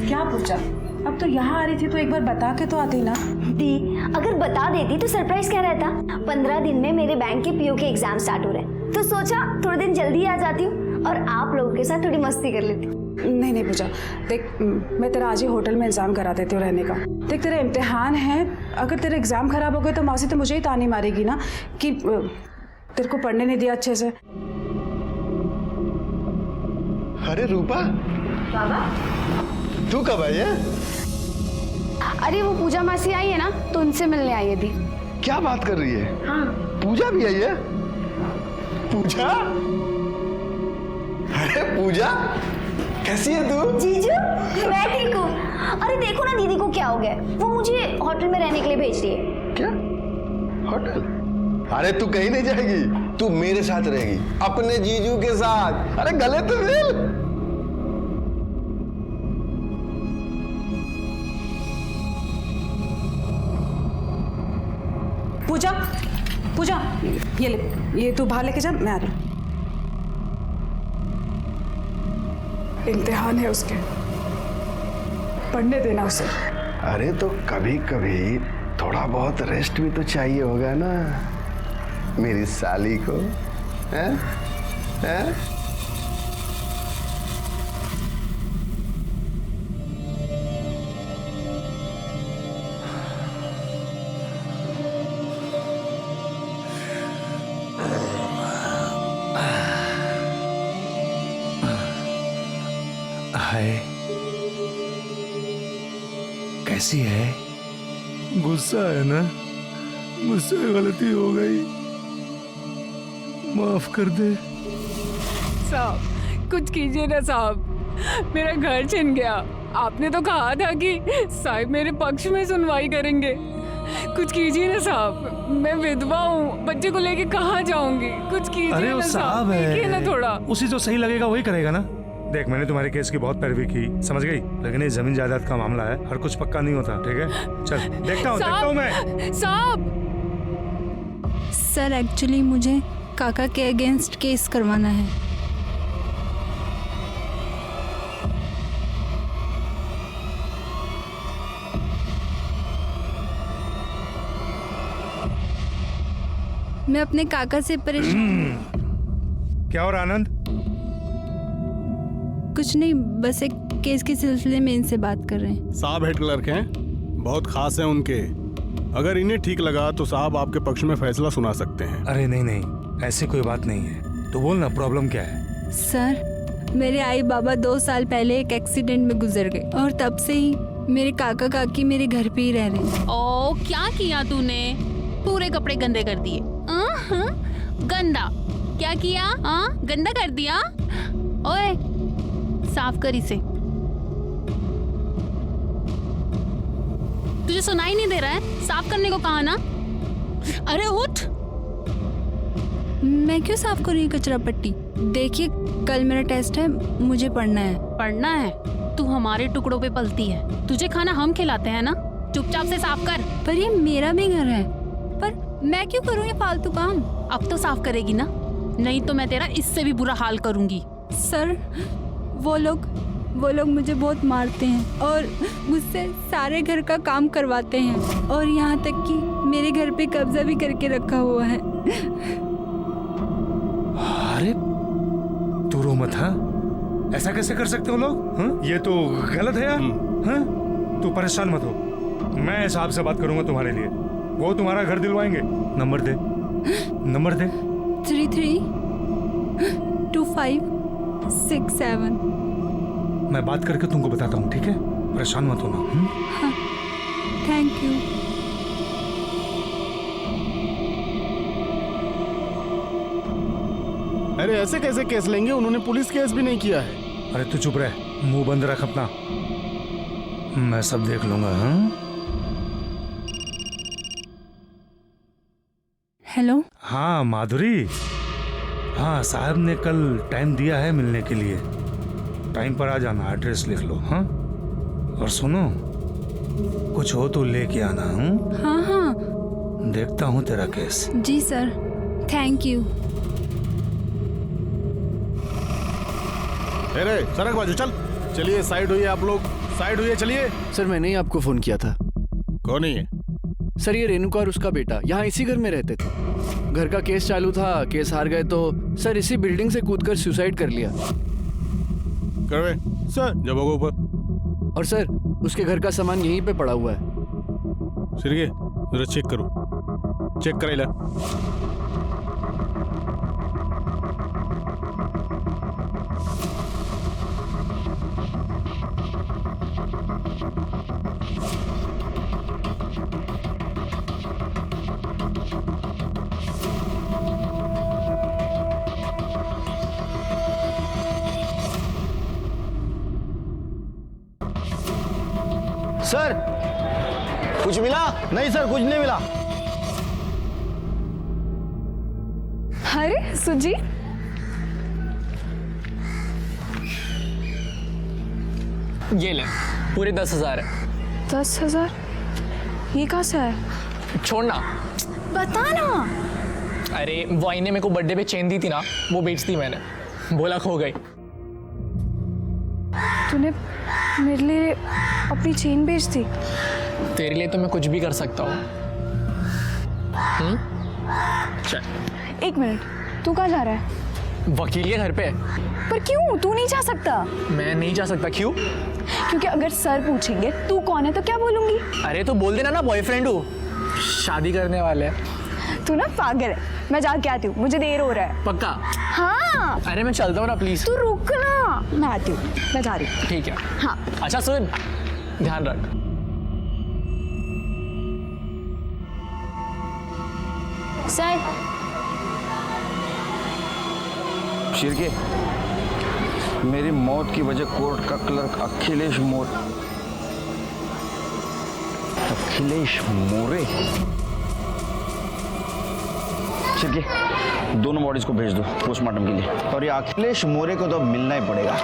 क्या पूछा? अब तो यहाँ आ रही थी तो एक बार बता के तो आती ना। दी, अगर बता देती तो सरप्राइज क्या रहता। 15 दिन में मेरे बैंक के पीओ के एग्जाम स्टार्ट हो रहे हैं, तो सोचा थोड़े दिन जल्दी आ जाती हूँ और आप लोगों के साथ थोड़ी मस्ती कर लेती हूँ। नहीं पूजा, देख मैं तेरा आज ही होटल में इंतजाम करा देती हूँ रहने का। देख तेरा इम्तिहान है, अगर तेरे एग्जाम खराब हो गए तो मौसी तो मुझे ही तानी मारेगी ना कि तेरे को पढ़ने नहीं दिया अच्छे से। अरे रूपा, बाबा तू कब आई है? अरे वो पूजा मासी आई है ना, तो उनसे मिलने आई है दी। क्या बात कर रही है? हाँ। पूजा भी आई है? पूजा? अरे पूजा, कैसी है तू? जीजू, मैं ठीक हूँ। अरे देखो ना दीदी को क्या हो गया, वो मुझे होटल में रहने के लिए भेज रही है। क्या? होटल? अरे तू कहीं नहीं जाएगी, तू मेरे साथ रहेगी, अपने जीजू के साथ। अरे गले तो मिल। पूजा, पूजा, ये ले, ये तू बाहर लेके जा, मैं आ रही हूँ। इम्तिहान है उसके, पढ़ने देना उसे। अरे तो कभी कभी थोड़ा बहुत रेस्ट भी तो चाहिए होगा ना मेरी साली को, हैं? हैं? हाय, कैसी है? गुस्सा है ना? मुझसे गलती हो गई, माफ कर दे। साहब कुछ कीजिए ना साहब, मेरा घर छिन गया। आपने तो कहा था कि साहब मेरे पक्ष में सुनवाई करेंगे। कुछ कीजिए ना साहब, मैं विधवा हूँ, बच्चे को लेके कहाँ जाऊंगी? कुछ कीजिए अरे वो ना साहब देखिए ना थोड़ा। उसी जो सही लगेगा वही करेगा ना। देख, मैंने तुम्हारे केस की बहुत पैरवी की, समझ गई, लेकिन ये जमीन जायदाद का मामला है, हर कुछ पक्का नहीं होता, ठीक है? चल देखता हूँ मैं। साहब सर, एक्चुअली मुझे काका के अगेंस्ट केस करवाना है। मैं अपने काका से परेशान। क्या और आनंद? कुछ नहीं, बस एक केस के सिलसिले में इनसे बात कर रहे हैं। साहब हेड क्लर्क हैं, बहुत खास हैं उनके। अगर इन्हें ठीक लगा तो साहब आपके पक्ष में फैसला सुना सकते हैं। अरे नहीं, ऐसी कोई बात नहीं है, तो बोल ना प्रॉब्लम क्या है? सर, मेरे आई बाबा 2 साल पहले एक एक्सीडेंट में गुजर गए और तब से ही मेरे काका काकी मेरे घर पे ही रह रहे हैं। ओ, क्या किया तूने? पूरे कपड़े गंदे कर दिए। गंदा क्या किया? गंदा कर दिया। ओए, साफ कर इसे। तुझे सुनाई नहीं दे रहा है? साफ करने को कहा ना। अरे उठ। मैं क्यों साफ करूँ ये कचरा पट्टी? देखिए, कल मेरा टेस्ट है, मुझे पढ़ना है। पढ़ना है? तू हमारे टुकड़ों पे पलती है, तुझे खाना हम खिलाते हैं ना। चुपचाप से साफ कर। पर ये मेरा भी घर है, पर मैं क्यों करूँ ये फालतू काम? अब तो साफ करेगी ना, नहीं तो मैं तेरा इससे भी बुरा हाल करूंगी। सर, वो लोग मुझे बहुत मारते हैं और मुझसे सारे घर का काम करवाते हैं और यहाँ तक कि मेरे घर पे कब्जा भी करके रखा हुआ है। अरे तू रो मत। हाँ, ऐसा कैसे कर सकते हो लोग? हाँ? ये तो गलत है यार। हाँ? तू परेशान मत हो, मैं साहब से बात करूंगा तुम्हारे लिए, वो तुम्हारा घर दिलवाएंगे। नंबर दे, नंबर दे। 332567। मैं बात करके तुमको बताता हूँ, ठीक है? परेशान मत होना। हाँ, थैंक यू। अरे ऐसे कैसे केस लेंगे? उन्होंने पुलिस केस भी नहीं किया है। अरे तू चुप रह। मुंह बंद रख अपना, मैं सब देख लूंगा। हाँ हेलो। हाँ माधुरी, हाँ साहब ने कल टाइम दिया है मिलने के लिए, टाइम पर आ जाना, एड्रेस लिख लो। हाँ और सुनो, कुछ हो तो लेके आना। हाँ हाँ देखता हूँ तेरा केस। जी सर, थैंक यू। अरे सड़क बाजू चल। चलिए साइड हुई, आप लोग साइड हुई, चलिए। सर मैंने ही आपको फोन किया था। कौन है ये? सर ये रेणुका और उसका बेटा यहाँ इसी घर में रहते थे। घर का केस चालू था, केस हार गए तो सर इसी बिल्डिंग से कूदकर सुसाइड कर लिया। करवे सर, जब होगा ऊपर। और सर उसके घर का सामान यहीं पे पड़ा हुआ है। सिरगे जरा चेक करो, चेक कराइला। सर कुछ मिला? नहीं सर, कुछ नहीं मिला। अरे सुजी, ये ले, पूरे 10,000 है। 10,000? ये कहाँ से है? छोड़ना। बता ना। अरे वो आईने मेरे को बर्थडे पे चेन दी थी ना, वो बेच दी मैंने, बोला खो गई। तूने मेरे लिए अपनी चेन बेच दी? तेरे लिए तो मैं कुछ भी कर सकता हूँ। चल। एक मिनट, तू कहाँ जा रहा है? वकील के घर पे। पर क्यों? तू नहीं जा सकता। मैं नहीं जा सकता। क्यों? क्योंकि अगर सर पूछेंगे तू कौन है तो क्या बोलूंगी? अरे तो बोल देना ना बॉयफ्रेंड हूँ, शादी करने वाले हैं। तू ना पागल है। मैं जाके आती हूँ, मुझे देर हो रहा है। पक्का? हाँ। अरे मैं चलता हूँ ना, प्लीज। तू रुक ना, मैं आती हूँ, मैं जा रही हूँ। ठीक है। हाँ। अच्छा सुन, ध्यान रख। सर शिरके, मेरी मौत की वजह कोर्ट का क्लर्क अखिलेश मोरे। शिरके, दोनों बॉडीज को भेज दो पोस्टमार्टम के लिए, और ये अखिलेश मोरे को तो अब मिलना ही पड़ेगा।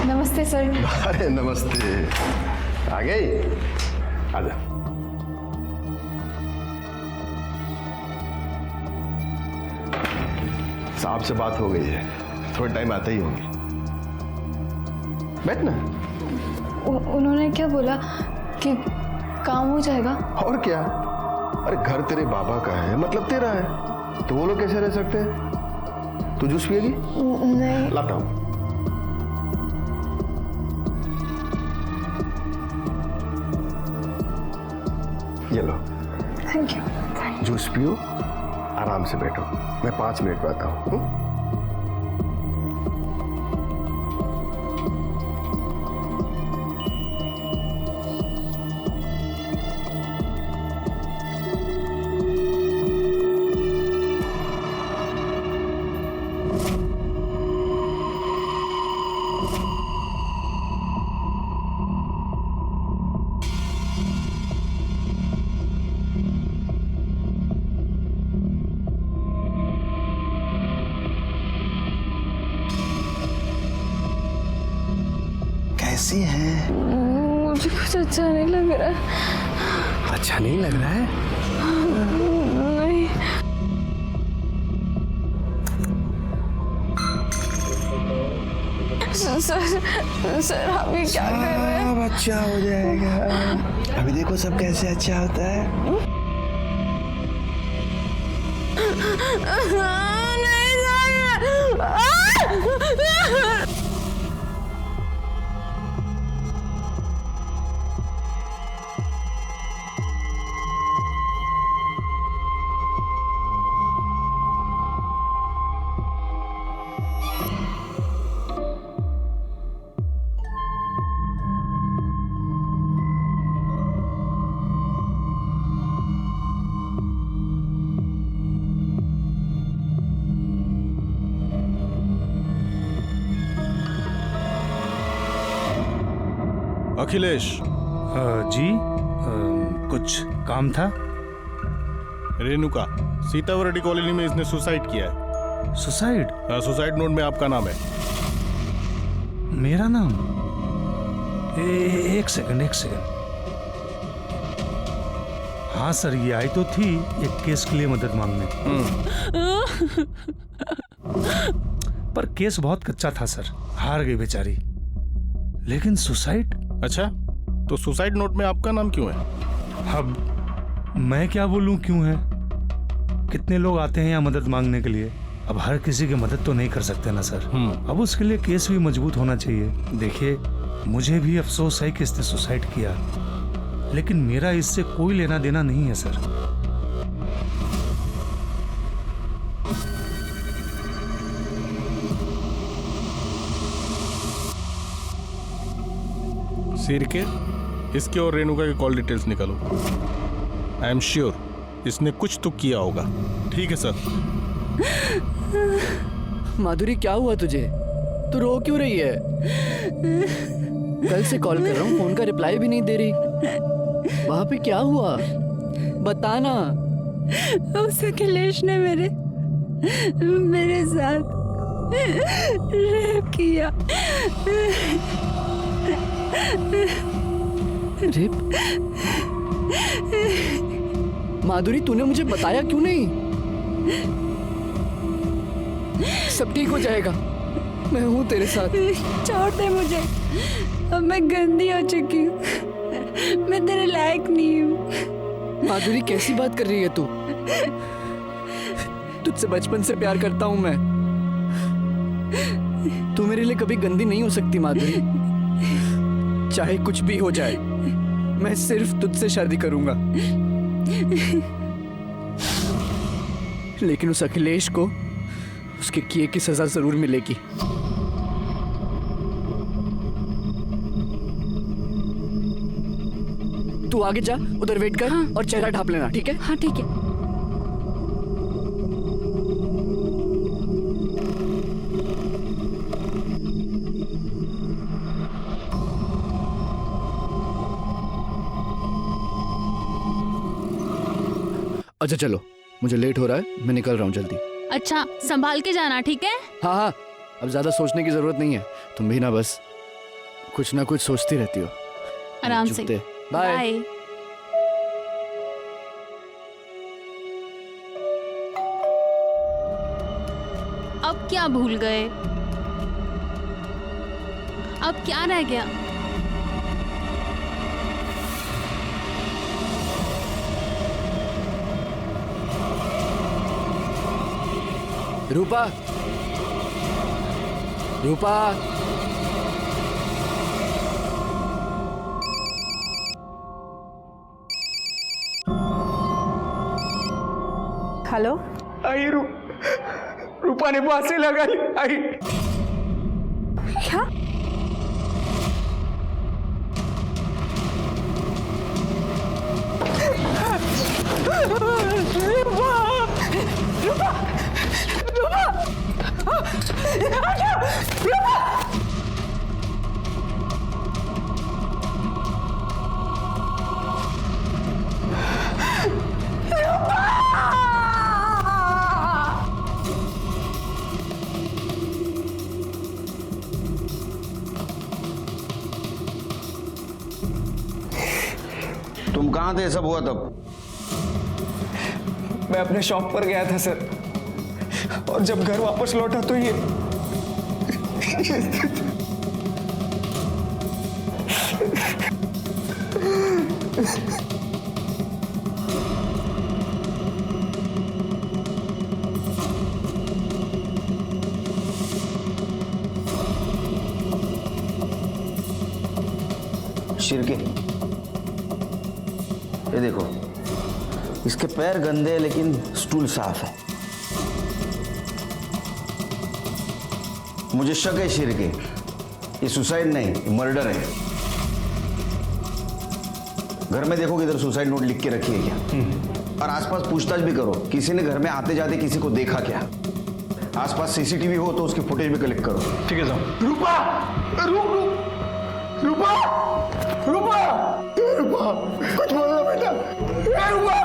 नमस्ते सर। अरे नमस्ते, आ गई, आजा। साहब से बात हो गई है, थोड़ा टाइम आते ही होंगे। बैठ ना। उन्होंने क्या बोला कि काम हो जाएगा? और क्या, अरे घर तेरे बाबा का है, मतलब तेरा है, तो वो लोग कैसे रह सकते हैं? तू जूस पिएगी? नहीं। लाता हूं। ये लो। Thank you. जूस पियो, आराम से बैठो, मैं 5 मिनट में आता हूँ। कैसी है? मुझे कुछ अच्छा नहीं लग रहा है। अच्छा नहीं लग रहा है? नहीं। सर अभी क्या कर रहे हैं? सब अच्छा हो जाएगा। अभी देखो सब कैसे अच्छा होता है। नहीं सर। अखिलेश। जी कुछ काम था? रेणुका, सीतावरडी कॉलोनी में इसने सुसाइड किया है। सुसाइड? सुसाइड नोट में आपका नाम है। मेरा नाम? एक सेकंड। हाँ सर, ये आई तो थी एक केस के लिए मदद मांगने। पर केस बहुत कच्चा था सर, हार गई बेचारी। लेकिन सुसाइड? अच्छा, तो सुसाइड नोट में आपका नाम क्यों है? अब मैं क्या बोलूं क्यों है? कितने लोग आते हैं यहाँ मदद मांगने के लिए, अब हर किसी की मदद तो नहीं कर सकते ना सर। अब उसके लिए केस भी मजबूत होना चाहिए। देखिए, मुझे भी अफसोस है कि इसने सुसाइड किया, लेकिन मेरा इससे कोई लेना देना नहीं है सर। सिर के इसके और रेणुका के कॉल डिटेल्स निकालो। आई एम श्योर इसने कुछ तो किया होगा। ठीक है सर। माधुरी, क्या हुआ तुझे? तू रो क्यों रही है? कल से कॉल कर रहा हूँ, फोन का रिप्लाई भी नहीं दे रही। वहां पे क्या हुआ? बताना। उस अखिलेश ने मेरे साथ रेप किया। रेप? माधुरी, तूने मुझे बताया क्यों नहीं? सब ठीक हो जाएगा, मैं हूं तेरे साथ। छोड़ दे मुझे, अब मैं गंदी हो चुकी हूँ। मैं तेरे लायक नहीं हूँ। माधुरी, कैसी बात कर रही है तू? तुझसे बचपन से प्यार करता हूं मैं। तू मेरे लिए कभी गंदी नहीं हो सकती माधुरी। चाहे कुछ भी हो जाए, मैं सिर्फ तुझसे शादी करूंगा। लेकिन उस अखिलेश को उसके किए की सजा जरूर मिलेगी। तू आगे जा, उधर वेट कर। हाँ। और चेहरा ढांप लेना, ठीक है? हाँ ठीक है। अच्छा चलो, मुझे लेट हो रहा है, मैं निकल रहा हूँ जल्दी। अच्छा, संभाल के जाना, ठीक है? हाँ हाँ, अब ज्यादा सोचने की जरूरत नहीं है। तुम भी ना बस कुछ ना कुछ सोचती रहती हो। आराम से। बाय। अब क्या भूल गए? अब क्या रह गया? रूपा, रूपा। हेलो। आई रूपा ने फांसी लगाई। आई क्या? तुम कहाँ थे सब हुआ तब? मैं अपने शॉप पर गया था सर, और जब घर वापस लौटा तो ये शिरके, ये देखो, इसके पैर गंदे हैं लेकिन स्टूल साफ है। मुझे शक है शिरके, ये सुसाइड नहीं मर्डर है। घर में देखो किधर सुसाइड नोट लिख के रखी है क्या? और आसपास पूछताछ भी करो, किसी ने घर में आते जाते किसी को देखा क्या? आसपास सीसीटीवी हो तो उसकी फुटेज भी कलेक्ट करो। ठीक है साहब। रूपा, रूपा, रूपा, रूपा, कुछ बोलो बेटा। रूपा,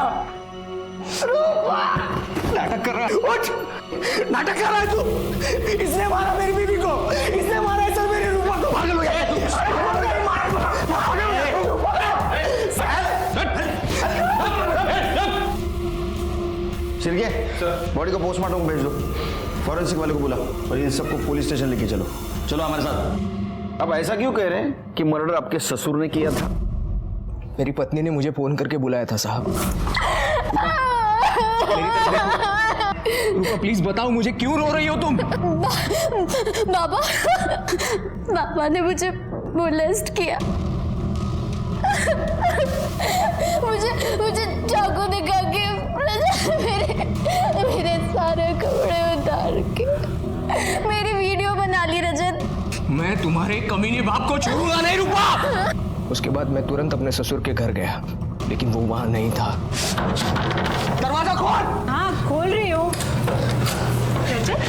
रूपा, नाटक कर रहा है। उठ, नाटक कर रहा है तू। इसने मारा मेरी बीवी को, इसने मारा है सर मेरी रूपा को। पागल हो गया तू। शिरके, बॉडी को पोस्टमार्टम भेज दो, फॉरेंसिक वाले को बुला और इन सबको पुलिस स्टेशन लेके चलो। चलो हमारे साथ। अब ऐसा क्यों कह रहे हैं कि मर्डर आपके ससुर ने किया था? मेरी पत्नी ने मुझे फोन करके बुलाया था साहब। रूपा प्लीज बताओ मुझे, क्यों रो रही हो तुम? बाबा, बाबा ने मुझे मोलेस्ट किया। मुझे चाकू दिखा के मेरे सारे कपड़े उतार के मेरी वीडियो बना ली रजत। मैं तुम्हारे कमीने बाप को छोड़ूंगा नहीं रूपा। उसके बाद मैं तुरंत अपने ससुर के घर गया, लेकिन वो वहां नहीं था। दरवाजा खोल। हाँ खोल रही हूँ। रजत,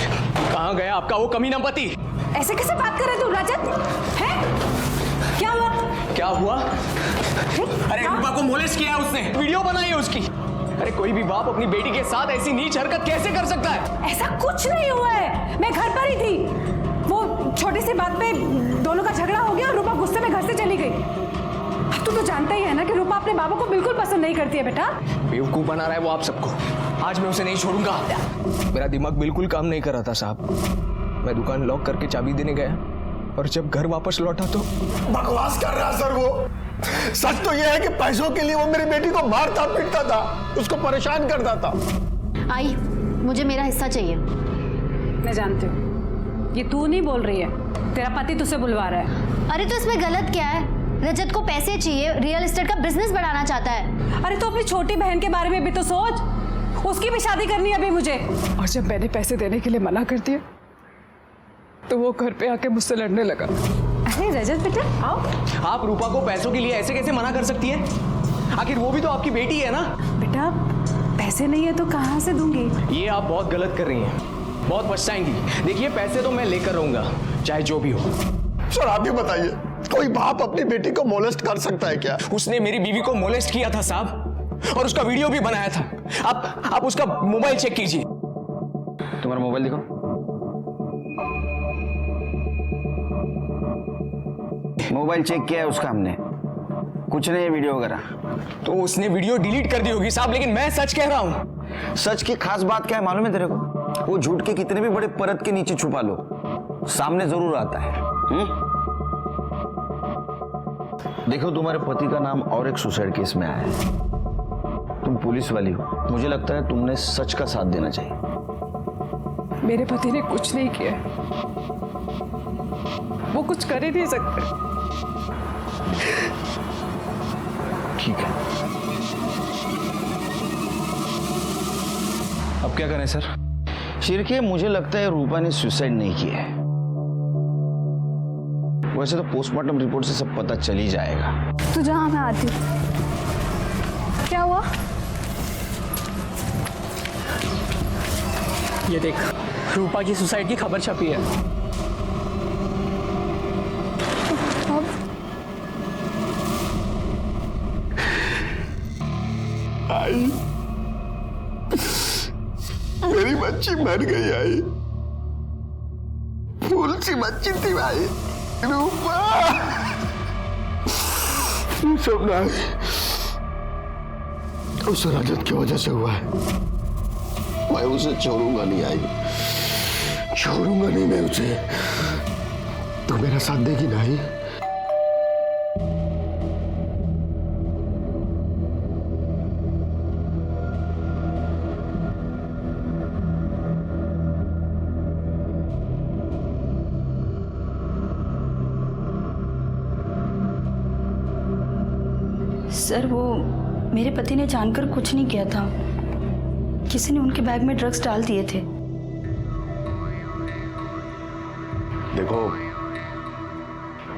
कहाँ गया आपका वो कमीना पति? ऐसे कैसे बात कर रहे तू रजत? है क्या हुआ? क्या हुआ? अरे रूपा को मोलेस्ट किया है उसने, वीडियो बनाई है उसकी। अरे कोई भी बाप अपनी बेटी के साथ ऐसी नीच हरकत कैसे कर सकता है? ऐसा कुछ नहीं हुआ है, मैं घर पर ही थी। वो छोटी सी बात पे दोनों का झगड़ा हो गया और रूपा गुस्से में घर से चली गई। अब तू तो जानता ही है ना कि रूपा अपने बाबा को बिल्कुल पसंद नहीं करती है बेटा। बेवकूफ बना रहा है वो आप सबको। आज मैं उसे नहीं छोड़ूंगा। मेरा दिमाग बिल्कुल काम नहीं कर रहा था साहब। मैं दुकान लॉक करके चाबी देने गया और जब घर वापस लौटा तो बकवास कर रहा सर वो। सच तो यह है कि पैसों के लिए वो मेरी बेटी को मारता पीटता था, उसको परेशान करता था। आई, मुझे मेरा हिस्सा चाहिए। मैं जानती हूँ, ये तू नहीं बोल रही है, तेरा पति तुझसे बुलवा रहा है। अरे तो इसमें गलत क्या है? रजत को पैसे चाहिए, रियल एस्टेट का बिजनेस बढ़ाना चाहता है। अरे तो अपनी छोटी बहन के बारे में भी तो सोच, उसकी भी शादी करनी है अभी मुझे। और जब मैंने पैसे देने के लिए मना कर दिया तो वो घर पे आके मुझसे लड़ने लगा। अरे रजत बेटा आओ। आप रूपा को पैसों के लिए ऐसे कैसे मना कर सकती है? आखिर वो भी तो आपकी बेटी है ना। बेटा पैसे नहीं है तो कहाँ से दूंगी? ये आप बहुत गलत कर रही हैं, बहुत पछताएंगी। देखिए पैसे तो मैं लेकर रहूंगा चाहे जो भी हो। सर आप ही बताइए, कोई बाप अपनी बेटी को मोलेस्ट कर सकता है क्या? उसने मेरी बीवी को मोलेस्ट किया था साहब, और उसका वीडियो भी बनाया था। आप उसका मोबाइल चेक कीजिए। तुम्हारा मोबाइल दिखाओ। मोबाइल चेक किया है उसका हमने, कुछ नहीं है वीडियो वगैरह। तो उसने वीडियो डिलीट कर दी होगी साहब, लेकिन मैं सच कह रहा हूं। सच की खास बात क्या है मालूम है तेरे को? वो झूठ के कितने भी बड़े परत के नीचे छुपा लो, सामने जरूर आता है। देखो तुम्हारे पति का नाम और एक सुसाइड केस में आया है। तुम पुलिस वाली हो, मुझे लगता है तुमने सच का साथ देना चाहिए। मेरे पति ने कुछ नहीं किया, वो कुछ कर ही नहीं सकते। ठीक है, अब क्या करें सर? शिरके मुझे लगता है रूपा ने सुसाइड नहीं किया है। वैसे तो पोस्टमार्टम रिपोर्ट से सब पता चल ही जाएगा। तू जहाँ मैं आती हूँ। क्या हुआ? ये देख, रूपा की सुसाइड की खबर छपी है। आई, मेरी बच्ची मर गई। आई, फूल सी बच्ची थी भाई, रूपा। सब ना उस रजत की वजह से हुआ है। मैं उसे छोड़ूंगा नहीं। आई, छोड़ूंगा नहीं मैं उसे। तो मेरा साथ देगी ना? आई, सर वो मेरे पति ने जानकर कुछ नहीं किया था, किसी ने उनके बैग में ड्रग्स डाल दिए थे। देखो,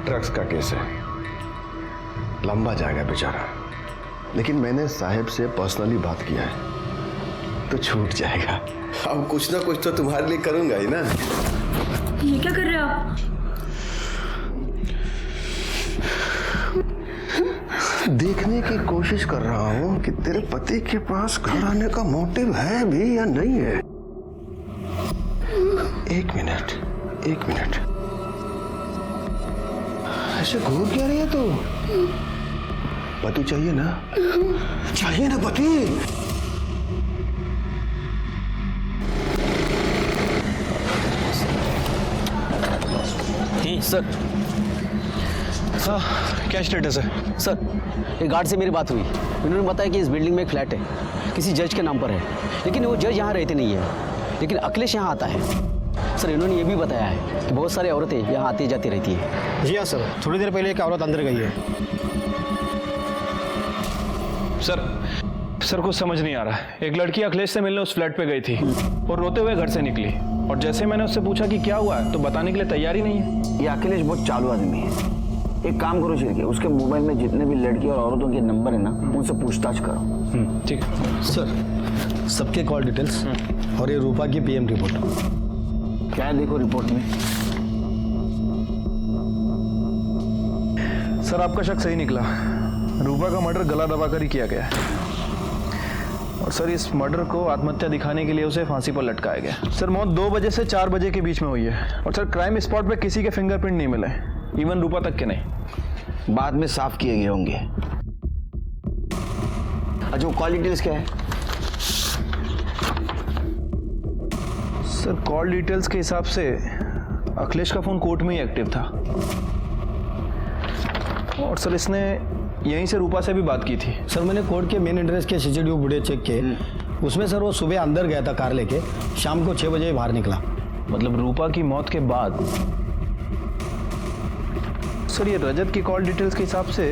ड्रग्स का केस है, लंबा जाएगा बेचारा, लेकिन मैंने साहब से पर्सनली बात किया है तो छूट जाएगा। अब कुछ ना कुछ तो तुम्हारे लिए करूंगा ही ना। ये क्या कर रहे हो आप? देखने की कोशिश कर रहा हूं कि तेरे पति के पास घर आने का मोटिव है भी या नहीं है। एक मिनट, ऐसे घूर क्या रही है तू? पति चाहिए ना पति। सर क्या स्टेटस है? सर एक गार्ड से मेरी बात हुई, उन्होंने बताया कि इस बिल्डिंग में एक फ्लैट है, किसी जज के नाम पर है, लेकिन वो जज यहाँ रहते नहीं है, लेकिन अखिलेश यहाँ आता है। सर इन्होंने ये भी बताया है कि बहुत सारी औरतें यहाँ आती जाती रहती है। जी हाँ सर, थोड़ी देर पहले एक औरत अंदर गई है। सर कुछ समझ नहीं आ रहा है। एक लड़की अखिलेश से मिलने उस फ्लैट पे गई थी और रोते हुए घर से निकली, और जैसे मैंने उससे पूछा कि क्या हुआ है तो बताने के लिए तैयार ही नहीं है। ये अखिलेश बहुत चालू आदमी है। एक काम करो शिरके, उसके मोबाइल में जितने भी लड़की और औरतों के नंबर है ना, उनसे पूछताछ करो। ठीक है सर, सबके कॉल डिटेल्स और ये रूपा की पीएम रिपोर्ट। क्या है देखो रिपोर्ट में? सर आपका शक सही निकला, रूपा का मर्डर गला दबाकर ही किया गया है, और सर इस मर्डर को आत्महत्या दिखाने के लिए उसे फांसी पर लटकाया गया। सर मौत 2 बजे से 4 बजे के बीच में हुई है, और सर क्राइम स्पॉट पे किसी के फिंगरप्रिंट नहीं मिले, इवन रूपा तक के नहीं। बाद में साफ किए गए होंगे। अच्छा वो कॉल डिटेल्स क्या है? सर कॉल डिटेल्स के हिसाब से अखिलेश का फोन कोर्ट में ही एक्टिव था, और सर इसने यहीं से रूपा से भी बात की थी। सर मैंने कोर्ट के मेन एड्रेस के सीसीटीवी फुटेज चेक किए, उसमें सर वो सुबह अंदर गया था कार लेके, शाम को 6 बजे बाहर निकला। मतलब रूपा की मौत के बाद। सर ये रजत की कॉल डिटेल्स के हिसाब से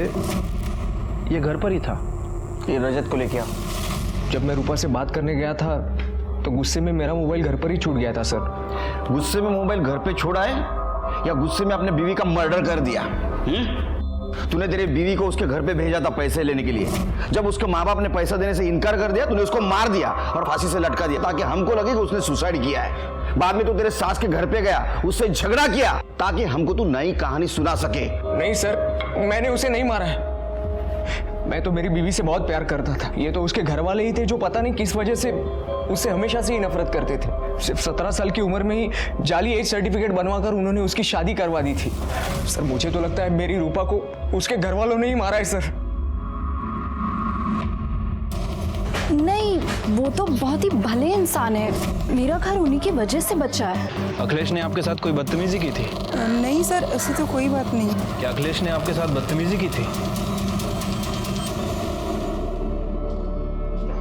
ये घर पर ही था। ये रजत को लेके आओ। जब मैं रूपा से बात करने गया था तो गुस्से में मेरा मोबाइल घर पर ही छूट गया था सर। गुस्से में मोबाइल घर पे छोड़ा है या गुस्से में अपने बीवी का मर्डर कर दिया? तूने तेरे बीवी को उसके घर पे भेजा था पैसे लेने के लिए, जब उसके माँ बाप ने पैसा देने से इनकार कर दिया तूने उसको मार दिया और फांसी से लटका दिया ताकि हमको लगे कि उसने सुसाइड किया है। बाद में तू तेरे सास के घर पे गया, उससे झगड़ा किया ताकि हमको तू नई कहानी सुना सके। नहीं सर, मैंने उसे नहीं मारा है, मैं तो मेरी बीवी से बहुत प्यार करता था। ये तो उसके घर वाले ही थे जो पता नहीं किस वजह से उससे हमेशा से ही नफरत करते थे। सिर्फ 17 साल की उम्र में ही जाली एज सर्टिफिकेट बनवाकर उन्होंने उसकी शादी करवा दी थी। सर मुझे तो लगता है मेरी रूपा को उसके घर वालों ने ही मारा है सर। नहीं, वो तो बहुत ही भले इंसान है, मेरा घर उन्हीं की वजह से बचा है। अखिलेश ने आपके साथ कोई बदतमीजी की थी? नहीं सर, ऐसी तो कोई बात नहीं। क्या अखिलेश ने आपके साथ बदतमीजी की थी?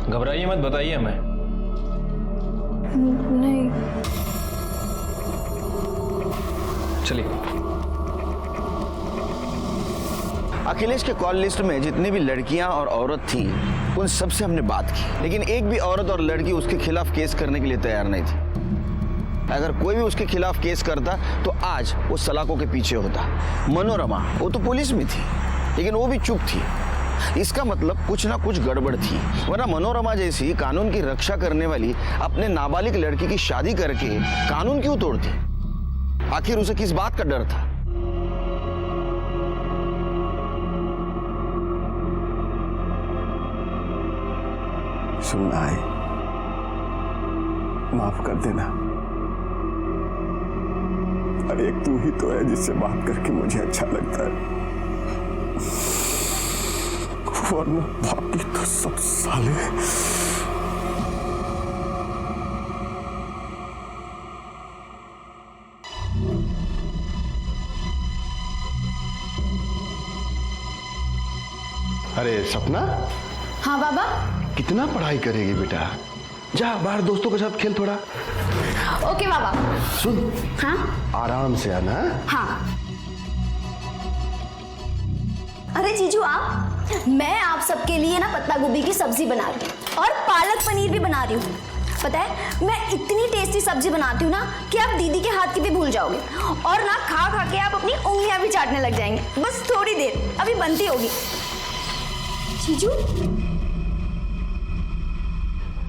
घबराइए मत, बताइए हमें। नहीं। चलिए। अखिलेश के कॉल लिस्ट में जितनी भी लड़कियां और औरत थी उन सब से हमने बात की, लेकिन एक भी औरत और लड़की उसके खिलाफ केस करने के लिए तैयार नहीं थी। अगर कोई भी उसके खिलाफ केस करता तो आज वो सलाखों के पीछे होता। मनोरमा वो तो पुलिस में थी लेकिन वो भी चुप थी। इसका मतलब कुछ ना कुछ गड़बड़ थी, वरना मनोरमा जैसी कानून की रक्षा करने वाली अपने नाबालिग लड़की की शादी करके कानून क्यों तोड़ती? आखिर उसे किस बात का डर था? सुनना है, माफ कर देना। अरे एक तू ही तो है जिससे बात करके मुझे अच्छा लगता है, वरना बाकी तो सब साले। अरे सपना। हाँ बाबा। कितना पढ़ाई करेगी बेटा? जा बाहर दोस्तों के साथ खेल थोड़ा। ओके बाबा। सुन। हाँ? आराम से आना। हाँ। अरे जीजू आप मैं आप सबके लिए ना पत्ता गोभी की सब्जी बना रही हूँ और पालक पनीर भी बना रही हूँ। पता है मैं इतनी टेस्टी सब्जी बनाती हूँ ना कि आप दीदी के हाथ की भी भूल जाओगे और ना खा खा के आप अपनी उंगलियां भी चाटने लग जाएंगे। बस थोड़ी देर अभी बनती होगी। जीजू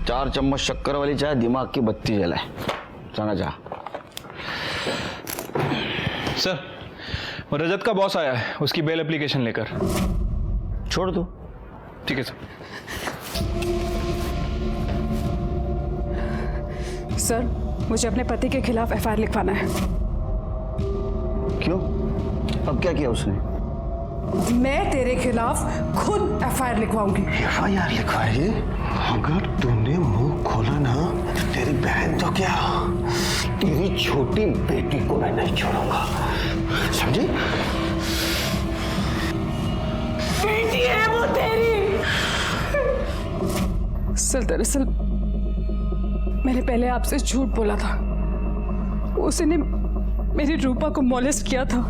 4 चम्मच शक्कर वाली चाय दिमाग की बत्ती जलाए। जाना जा। सर, वो रजत का बॉस आया है, उसकी बेल एप्लीकेशन लेकर। छोड़ दो। ठीक है सर। सर, मुझे अपने पति के खिलाफ एफआईआर लिखवाना है। क्यों? अब क्या किया उसने? मैं तेरे खिलाफ खुद एफआईआर लिखवाऊंगी। एफआईआर लिखवाएगी? अगर तूने मुंह खोला ना तो तेरी बहन तो क्या, तेरी छोटी बेटी को मैं नहीं छोड़ूंगा, समझी? बेटी है वो तेरी। सर, दरअसल मैंने पहले आपसे झूठ बोला था। उसने मेरी रूपा को मॉलेस्ट किया था।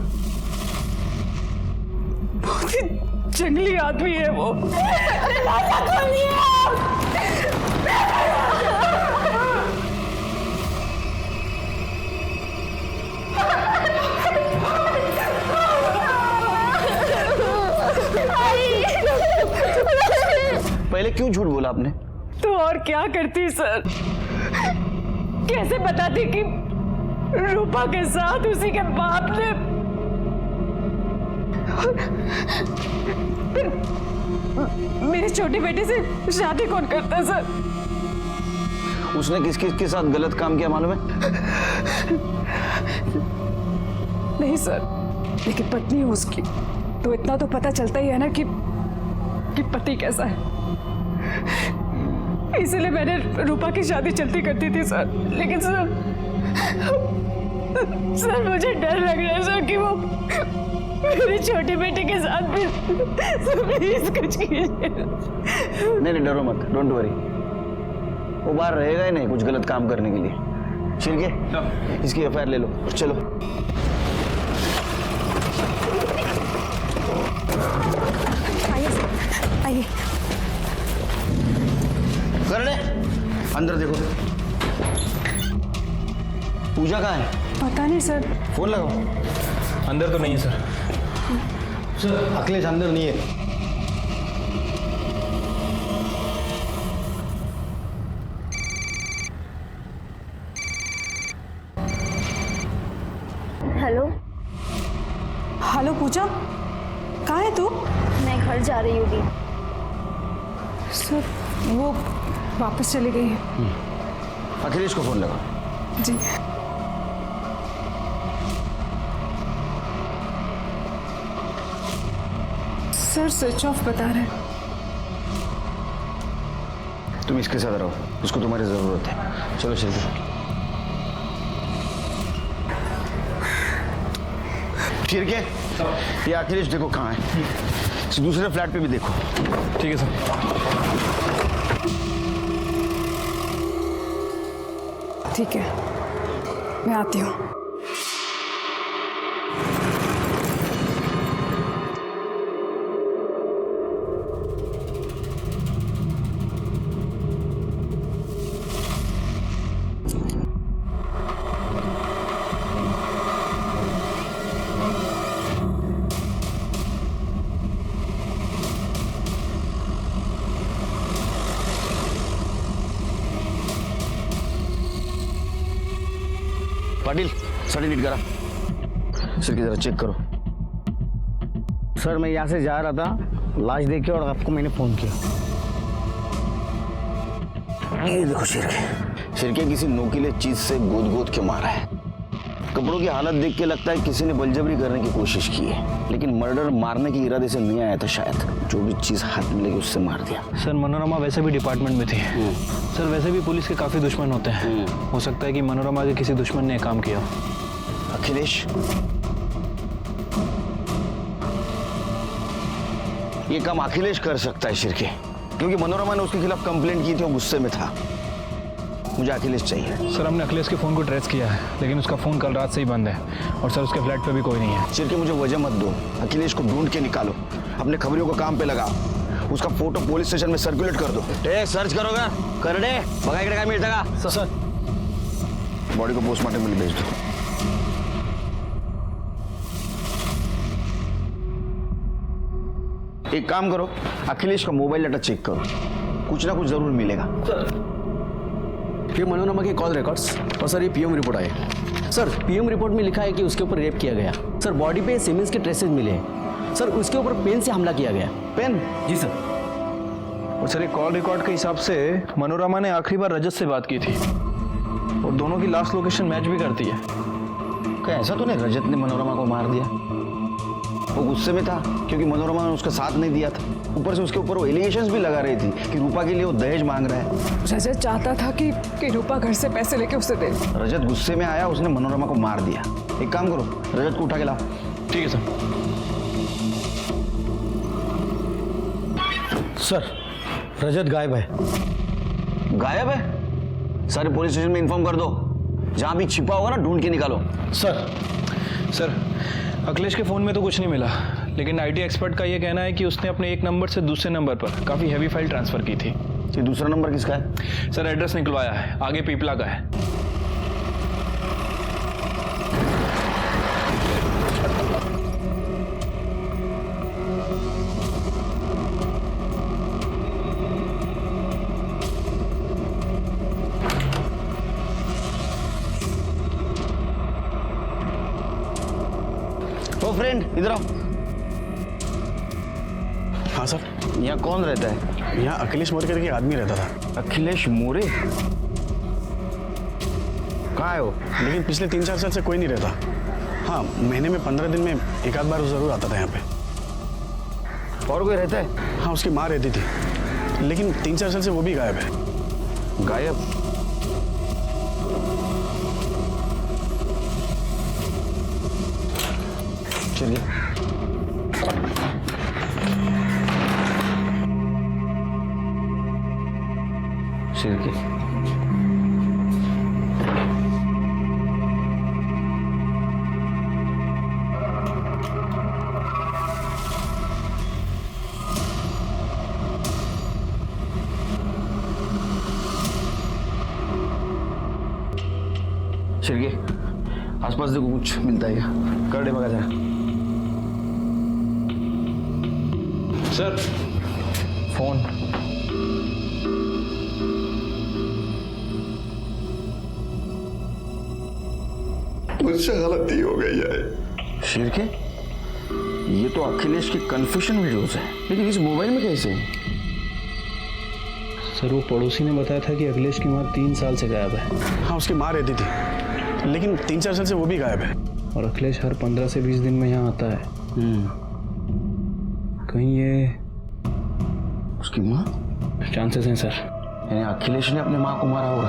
बहुत ही जंगली आदमी है वो। पहले क्यों झूठ बोला आपने? तो और क्या करती सर? कैसे बताती कि रूपा के साथ उसी के बाप ने फिर मेरी छोटी बेटी से शादी कौन करता है सर? उसने किस किस के साथ गलत काम किया मालूम है? नहीं सर, लेकिन पत्नी है उसकी, तो इतना तो पता चलता ही है ना कि पति कैसा है। इसलिए मैंने रूपा की शादी चलती करती थी सर। लेकिन सर मुझे डर लग रहा है सर कि वो मेरी छोटी बेटी के साथ भी। प्लीज कुछ कीजिए। नहीं डरो मत, डोंट वरी। वो बाहर रहेगा ही नहीं कुछ गलत काम करने के लिए। शिरके, इसकी एफआईआर ले लो। चलो। आइए। कर ले, अंदर देखो। पूजा कहाँ है? पता नहीं सर। फोन लगाओ। अंदर तो नहीं है सर। सर, अखिलेश अंदर नहीं है। हेलो। हेलो पूजा, कहाँ है तू? मैं घर जा रही हूँ दी। सर, वो वापस चली गई है। अखिलेश को फोन लगाओ। जी। सर स्विच ऑफ बता रहे। तुम इसके साथ रहो, उसको तुम्हारी जरूरत है। चलो शिरके। शिरके, ये अखिलेश देखो कहाँ है। दूसरे फ्लैट पे भी देखो। ठीक है सर। ठीक है, मैं आती हूँ। पाटिल, साड़ी नीट करा। शिरके जरा चेक करो। सर, मैं यहाँ से जा रहा था, लाश देख के और आपको मैंने फोन किया। ये देखो शिरके, शिरके किसी नोकीले चीज से गोद गोद के मारा है। कपड़ों की हालत देख के लगता है किसी ने बलजबरी करने की कोशिश की है, लेकिन मर्डर मारने के इरादे से नहीं आया था शायद। जो भी चीज हाथ में लगी उससे मार दिया। सर, मनोरमा वैसे भी डिपार्टमेंट में थी। सर, वैसे भी पुलिस के काफी दुश्मन होते हैं। हो सकता है कि मनोरमा के किसी दुश्मन ने काम किया। अखिलेश, ये काम अखिलेश कर सकता है शिरके, क्योंकि मनोरमा ने उसके खिलाफ कंप्लेंट की थी और गुस्से में था। मुझे अखिलेश चाहिए। सर हमने अखिलेश के फ़ोन को ट्रेस किया है, लेकिन उसका फ़ोन कल रात से ही बंद है और सर उसके फ्लैट पे भी कोई नहीं है। चिरके मुझे वजह मत दो, अखिलेश को ढूंढ के निकालो, अपने खबरियों को काम पे लगाओ, उसका फोटो पुलिस स्टेशन में सर्कुलेट कर दो। सर्च करोगा कर दे, बघा इकडे काय मिळतं का? सर बॉडी को पोस्टमार्टम में भेज दो। एक काम करो, अखिलेश का मोबाइल डाटा चेक करो, कुछ ना कुछ जरूर मिलेगा। ये मनोरमा के कॉल रिकॉर्ड्स और सर ये पीएम रिपोर्ट आए। सर पीएम रिपोर्ट में लिखा है कि उसके ऊपर रेप किया गया। सर बॉडी पे सीमेंस के ट्रेसेस मिले हैं। सर उसके ऊपर पेन से हमला किया गया। पेन? जी सर। और सर एक कॉल रिकॉर्ड के हिसाब से मनोरमा ने आखिरी बार रजत से बात की थी और दोनों की लास्ट लोकेशन मैच भी करती है। क्या ऐसा तो नहीं रजत ने मनोरमा को मार दिया? वो गुस्से में था क्योंकि मनोरमा ने उसका साथ नहीं दिया था, ऊपर से उसके ऊपर वो एलिगेशंस भी लगा रही थी कि रूपा के लिए वो दहेज मांग रहा है। रजत चाहता था कि रूपा घर से पैसे लेके उसे दे। रजत गुस्से में आया, उसने मनोरमा को मार दिया। एक काम करो, रजत को उठा के लाओ। ठीक है सर। सर रजत गायब है। गायब है? सारे पुलिस स्टेशन में इन्फॉर्म कर दो, जहां भी छिपा होगा ना ढूंढ के निकालो। सर अखिलेश के फ़ोन में तो कुछ नहीं मिला, लेकिन आईटी एक्सपर्ट का ये कहना है कि उसने अपने एक नंबर से दूसरे नंबर पर काफ़ी हैवी फाइल ट्रांसफ़र की थी। ये दूसरा नंबर किसका है? सर एड्रेस निकलवाया है, आगे पीपला का है। ओ फ्रेंड इधर आओ। हाँ सर। यहाँ कौन रहता है? यहाँ अखिलेश मोरे करके आदमी रहता था। अखिलेश मोरे? कहाँ है वो? लेकिन पिछले 3-4 साल से कोई नहीं रहता। हाँ महीने में 15 दिन में एक आध बार जरूर आता था यहाँ पे। और कोई रहता है? हाँ उसकी माँ रहती थी, लेकिन 3-4 साल से वो भी गायब है। गायब? चलिए शिरके शिरके आसपास देखो कुछ मिलता है क्या? कर दे बघा जरा। Sir phone. मुझसे गलती हो गई है। शिरके ये तो अखिलेश की कन्फेशन वीडियोस है, लेकिन इस मोबाइल में कैसे? सर वो पड़ोसी ने बताया था कि अखिलेश की माँ 3 साल से गायब है। हाँ उसकी माँ रहती थी, लेकिन 3-4 साल से वो भी गायब है। और अखिलेश हर 15 से 20 दिन में यहाँ आता है। कहीं ये उसकी माँ? चांसेस हैं सर। यानी अखिलेश ने अपने माँ को मारा होगा।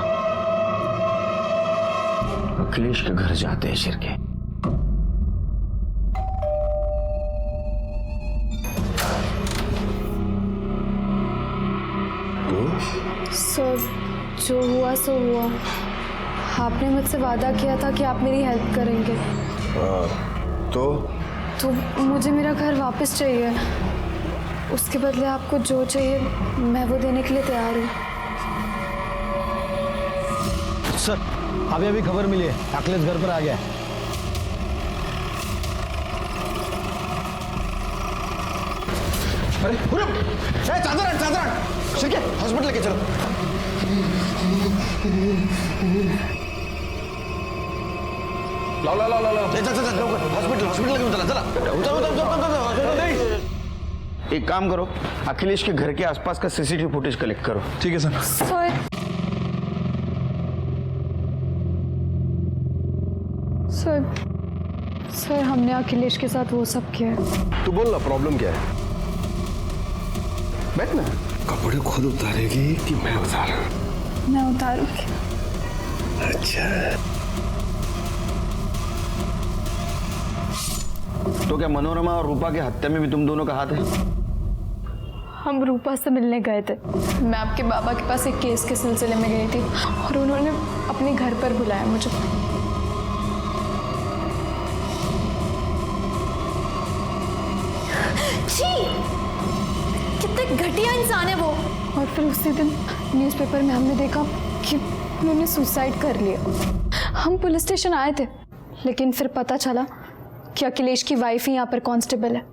अखिलेश के घर जाते हैं शिरके। सर जो हुआ सो हुआ। आपने मुझसे वादा किया था कि आप मेरी हेल्प करेंगे। तो मुझे मेरा घर वापस चाहिए। उसके बदले आपको जो चाहिए मैं वो देने के लिए तैयार हूँ। सर अभी अभी खबर मिली है, अखिलेश घर पर आ गया है। अरे चादर हट शिरके, हॉस्पिटल लेके चलो। लाओ हॉस्पिटल लेके चला। एक काम करो, अखिलेश के घर के आसपास का सीसीटीवी फुटेज कलेक्ट करो। ठीक है सर। सर हमने अखिलेश के साथ वो सब किया है। तू बोल ना प्रॉब्लम क्या है? बैठ ना। कपड़े खुद उतारेगी कि मैं उतारूं? मैं उतारूंगी। अच्छा तो क्या मनोरमा और रूपा की हत्या में भी तुम दोनों का हाथ है? हम रूपा से मिलने गए थे। मैं आपके बाबा के पास एक केस के सिलसिले में गई थी और उन्होंने अपने घर पर बुलाया मुझे। छी! कितने घटिया इंसान है वो। और फिर उसी दिन न्यूज़पेपर में हमने देखा कि उन्होंने सुसाइड कर लिया। हम पुलिस स्टेशन आए थे, लेकिन फिर पता चला कि अखिलेश की वाइफ ही यहाँ पर कांस्टेबल है।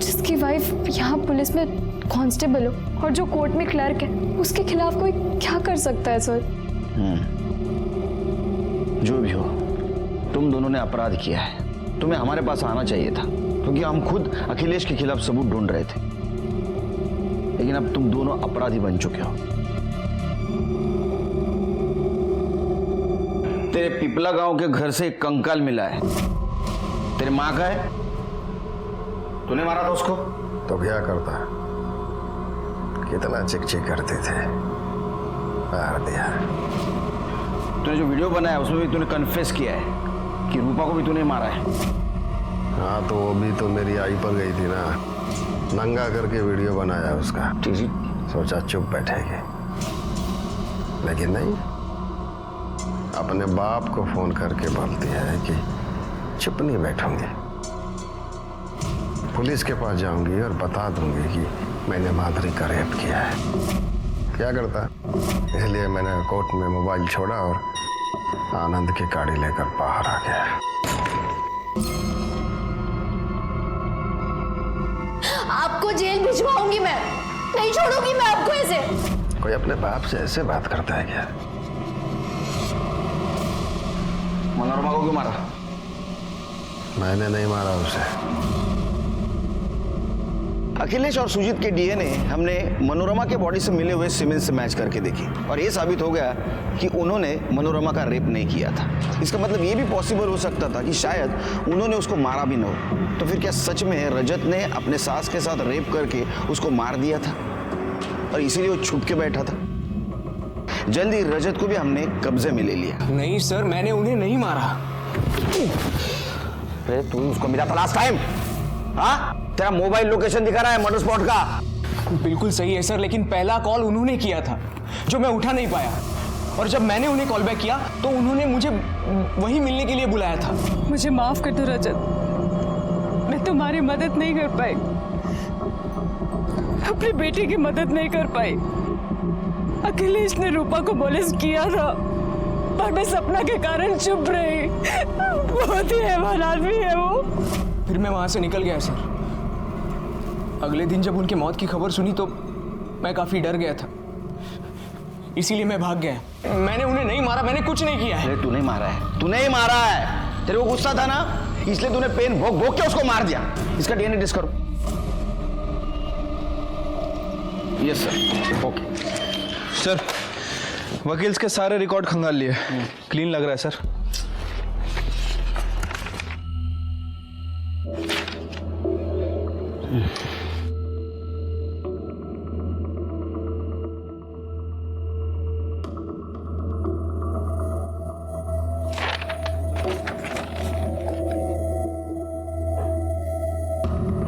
जिसकी वाइफ यहाँ पुलिस में कांस्टेबल हो और जो कोर्ट में क्लर्क है, उसके खिलाफ कोई क्या कर सकता है सर? जो भी हो, तुम दोनों ने अपराध किया है। तुम्हें हमारे पास आना चाहिए था, क्योंकि हम खुद अखिलेश के खिलाफ सबूत ढूंढ रहे थे। लेकिन अब तुम दोनों अपराधी बन चुके हो। तेरे पिपला गांव के घर से एक कंकाल मिला है। तेरी माँ का है। तूने मारा था उसको? तो क्या करता, कितना चिक चिक करते थे, मार दिया। तूने जो वीडियो बनाया उसमें भी तूने कन्फेस किया है कि रूपा को भी तूने मारा है। हाँ, तो वो भी तो मेरी आई पर गई थी ना, नंगा करके वीडियो बनाया उसका। सोचा चुप बैठेगी, लेकिन नहीं, अपने बाप को फोन करके बोलती है कि चुप नहीं बैठूंगी, पुलिस के पास जाऊंगी और बता दूंगी कि मैंने माधुरी का रेप किया है। क्या करता, इसलिए मैंने कोर्ट में मोबाइल छोड़ा और आनंद की गाड़ी लेकर बाहर आ गया। आपको जेल भिजवाऊंगी मैं, नहीं छोड़ूंगी मैं आपको ऐसे। कोई अपने बाप से ऐसे बात करता है क्या? मनोरमा को क्यों मारा? मैंने नहीं मारा उसे। अखिलेश और सुजीत के डीएनए हमने मनोरमा के बॉडी से मिले हुए सीमेन से मैच करके देखी और ये साबित हो गया कि उन्होंने मनोरमा का रेप नहीं किया था। इसका मतलब ये भी पॉसिबल हो सकता था कि शायद उन्होंने उसको मारा भी न हो। तो फिर क्या सच में रजत ने अपने सास के साथ रेप करके उसको मार दिया था और इसीलिए वो छुप के बैठा था? जल्दी रजत को भी हमने कब्जे में ले लिया। नहीं सर, मैंने उन्हें नहीं मारा। अरे तू उसको मिला था लास्ट टाइम? हाँ, तेरा मोबाइल लोकेशन दिखा रहा है मर्डर स्पॉट का। बिल्कुल सही है सर, लेकिन पहला कॉल उन्होंने किया था जो मैं उठा नहीं पाया, और जब मैंने उन्हें कॉल बैक किया तो उन्होंने मुझे वहीं मिलने के लिए बुलाया था। मुझे माफ कर दो रजत, मैं तुम्हारी मदद नहीं कर पाई, अपनी बेटी की मदद नहीं कर पाई। अखिलेश ने रूपा को मोलेस्ट किया था, पर मैं सपना के कारण चुप रही। बहुत ही हैवान आदमी है वो। फिर मैं वहां से निकल गया सर। अगले दिन जब उनकी मौत की खबर सुनी तो मैं काफी डर गया था, इसीलिए मैं भाग गया। मैंने उन्हें नहीं मारा, मैंने कुछ नहीं किया है। तू नहीं मारा है, तू नहीं मारा है। तेरे को गुस्सा था ना, इसलिए तूने पेन भोग भोग के उसको मार दिया। इसका डीएनए टेस्ट करो। Yes sir, okay sir. वकील के सारे रिकॉर्ड खंगाल लिए, क्लीन लग रहा है सर।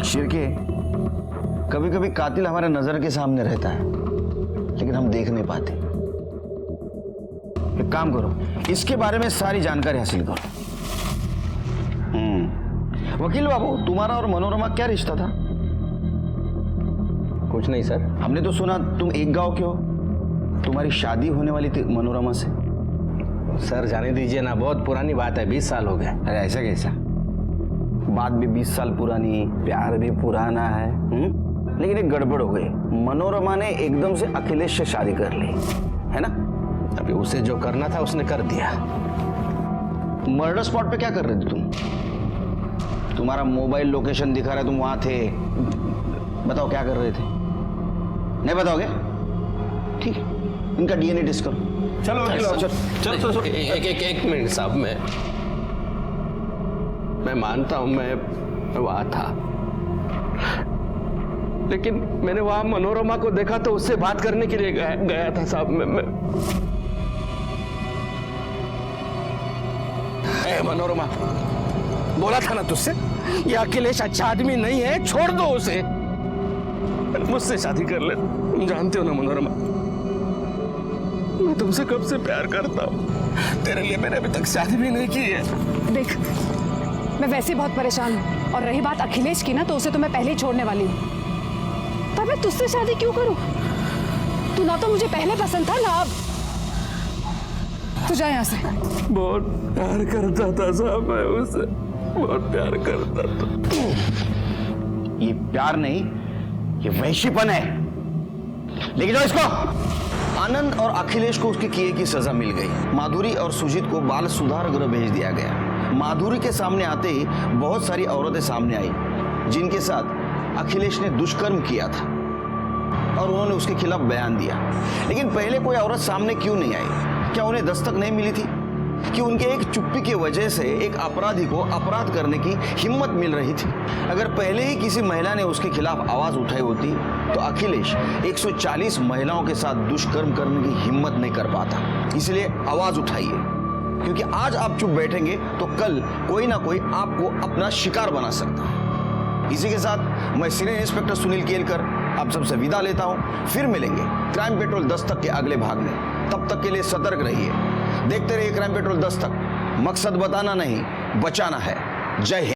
शिरके, कभी कभी कातिल हमारे नजर के सामने रहता है, लेकिन हम देख नहीं पाते। एक काम करो, इसके बारे में सारी जानकारी हासिल करो। वकील बाबू, तुम्हारा और मनोरमा क्या रिश्ता था? कुछ नहीं सर। हमने तो सुना तुम एक गांव के हो, तुम्हारी शादी होने वाली थी मनोरमा से। सर जाने दीजिए ना, बहुत पुरानी बात है, 20 साल हो गए। अरे ऐसा कैसा? बात भी 20 साल पुरानी, प्यार भी पुराना है। लेकिन एक गड़बड़ हो गई, मनोरमा ने एकदम से अखिलेश से शादी कर ली, है ना? अभी उसे जो करना था उसने कर दिया। मर्डर स्पॉट पे क्या कर रहे थे तुम? तुम्हारा मोबाइल लोकेशन दिखा रहा है, तुम वहां थे। बताओ क्या कर रहे थे? नहीं बताओगे? ठीक, इनका डीएनए टेस्ट करो। चलो चलो एक मिनट साहब, मैं मानता हूं मैं वहां था, लेकिन मैंने वहां मनोरमा को देखा तो उससे बात करने के लिए गया था साहब। मैं मनोरमा, बोला था ना तुझसे, ये अखिलेश अच्छा आदमी नहीं है, छोड़ दो उसे। मुझसे शादी कर ले। तुम जानते हो ना मनोरमा, मैं तुमसे कब से प्यार करता हूँ। तेरे लिए मैंने अभी तक शादी भी नहीं की है। देख, मैं वैसे ही बहुत परेशान हूँ, और रही बात अखिलेश की ना, तो उसे तो मैं पहले ही छोड़ने वाली हूँ। पर मैं तुझसे शादी क्यों करूँ? तू ना तो मुझे पहले पसंद था, ना अब। तू जा यहाँ से। बहुत प्यार करता था साहब, मैं उससे बहुत प्यार करता था। ये प्यार नहीं, ये वैश्यपन है। लेकिन जाओ इसको। आनंद और अखिलेश को उसके किए की सजा मिल गई। माधुरी और सुजीत को बाल सुधार गृह भेज दिया गया। माधुरी के सामने आते ही बहुत सारी औरतें सामने आई जिनके साथ अखिलेश ने दुष्कर्म किया था, और उन्होंने उसके खिलाफ बयान दिया। लेकिन पहले कोई औरत सामने क्यों नहीं आई? क्या उन्हें दस्तक नहीं मिली थी कि उनके एक चुप्पी की वजह से एक अपराधी को अपराध करने की हिम्मत मिल रही थी? अगर पहले ही किसी महिला ने उसके खिलाफ आवाज उठाई होती तो अखिलेश 140 महिलाओं के साथ दुष्कर्म करने की हिम्मत नहीं कर पाता। इसलिए आवाज उठाइए, क्योंकि आज आप चुप बैठेंगे तो कल कोई ना कोई आपको अपना शिकार बना सकता है। इसी के साथ मैं सीनियर इंस्पेक्टर सुनील केलकर आप सबसे विदा लेता हूं। फिर मिलेंगे क्राइम पेट्रोल दस्तक के अगले भाग में। तब तक के लिए सतर्क रहिए, देखते रहिए क्राइम पेट्रोल दस्तक। मकसद बताना नहीं, बचाना है। जय हिंद।